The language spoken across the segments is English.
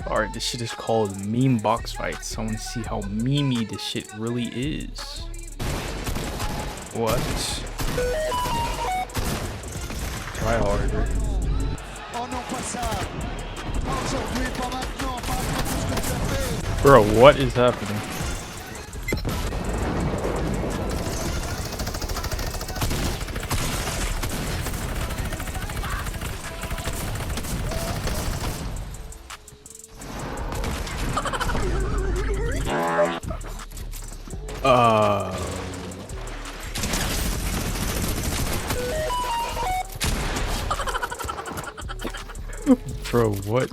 Alright, this shit is called meme box fights. I want to see how memey this shit really is. What? Try harder. Bro, what is happening? Bro, what?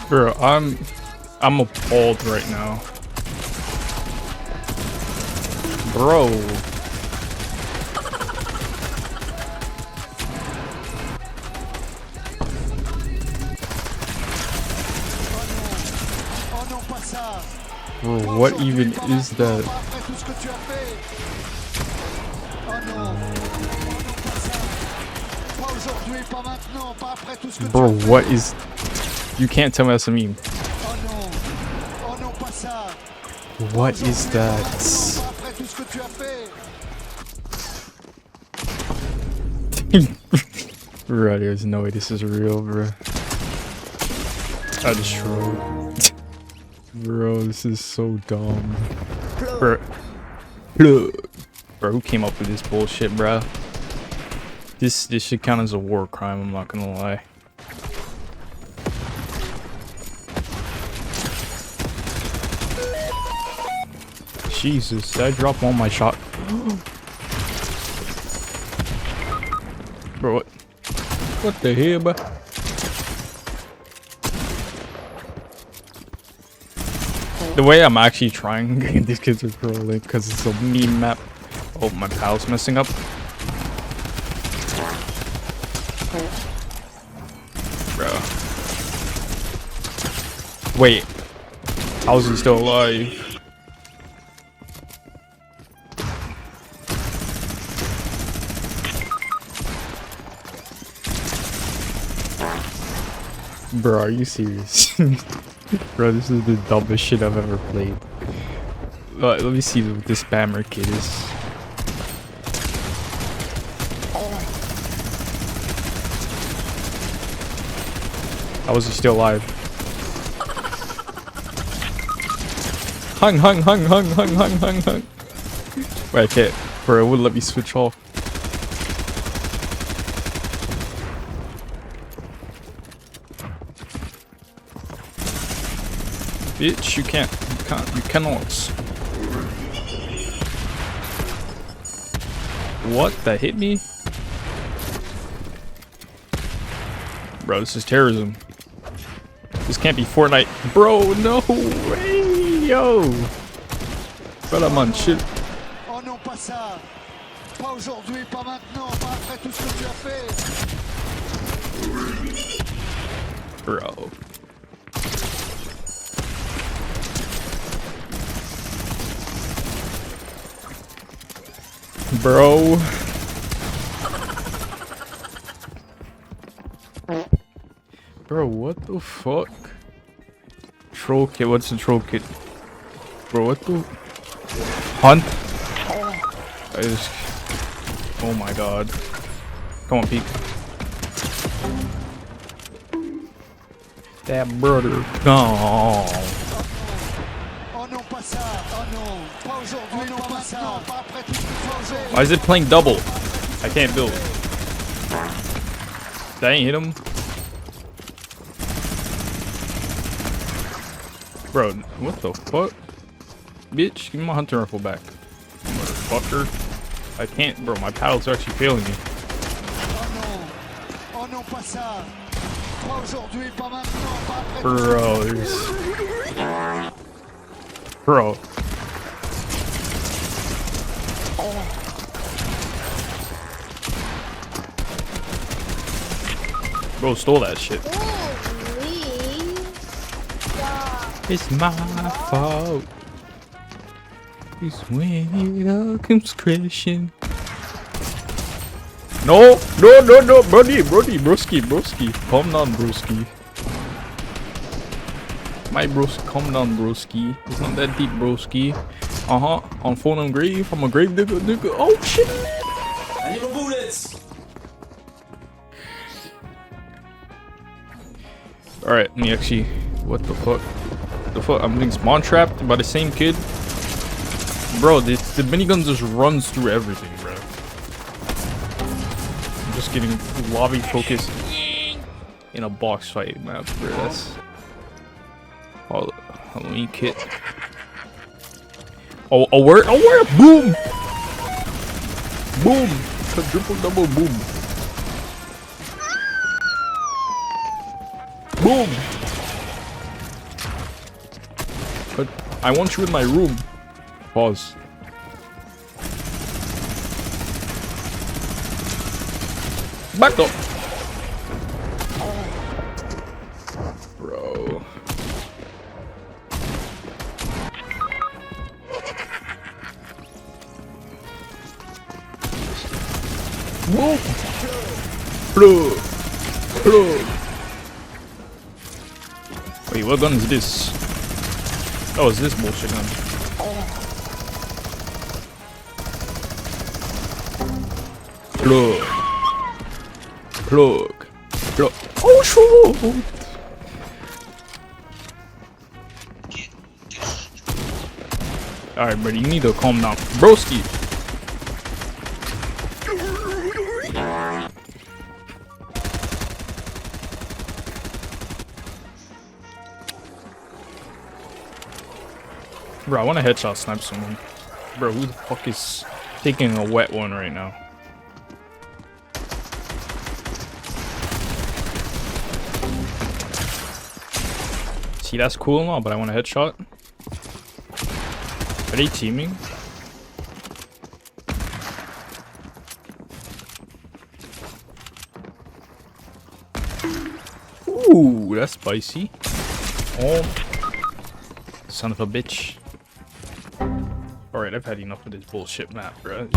Bro, I'm appalled right now. Bro. Bro, what even is that? Bro, what is... You can't tell me that's a meme. What is that? Bro, there's no way this is real, bro. I just trolled. Bro, this is so dumb. Bro, who came up with this bullshit, bro? This should count as a war crime, I'm not gonna lie. Jesus, did I drop all my shot? Bro, what the hell, bro? The way I'm actually trying, these kids are trolling because it's a meme map. Oh, my pal's messing up. Bro. Wait. How is he still alive? Bro, are you serious? Bro, this is the dumbest shit I've ever played. Let me see what this spammer kid is. How is he still alive? Hung. Wait, I can't. Bro, it wouldn't let me switch off. Bitch, you cannot. What? That hit me? Bro, this is terrorism. This can't be Fortnite. Bro, no way, yo. But I'm on shit. Oh non, pas ça. Pas aujourd'hui, pas maintenant, pas après tout ce que tu as fait. Bro. Bro. Bro, what the fuck? Troll kit, what's the troll kit? Bro, what the... Hunt? I just... Oh my god. Come on, peek. That brother. No. Why is it playing double? I can't build. That ain't hit him. Bro, what the fuck? Bitch, give me my hunter rifle back. Motherfucker. I can't, bro, my paddles are actually failing me. Bro, there's... Bro. Bro stole that shit. Holy. God. It's my fault. It's when it all comes crashing. No, Brody, broski. Calm down, broski. My bros, calm down, broski. It's not that deep, broski. On phone and grave. I'm a grave digger, nigga. Oh shit. I need more bullets. Alright, let me actually. What the fuck? The fuck? I'm being spawn trapped by the same kid. Bro, the minigun just runs through everything, bro. I'm just getting lobby focused in a box fight map, bro. That's. Halloween kit. Oh, where? Boom! Boom! Triple double boom. Boom! But I want you in my room. Pause. Back up! Bro. Whoa! Plug! Wait, what gun is this? Oh, is this bullshit gun? Plug. Oh, shoot! Alright, buddy, you need to calm down. Broski! Bro, I want to headshot snipe someone. Bro, who the fuck is taking a wet one right now? See, that's cool and all, but I want a headshot. Are they teaming? Ooh, that's spicy. Oh, son of a bitch. Alright, I've had enough of this bullshit map, bro.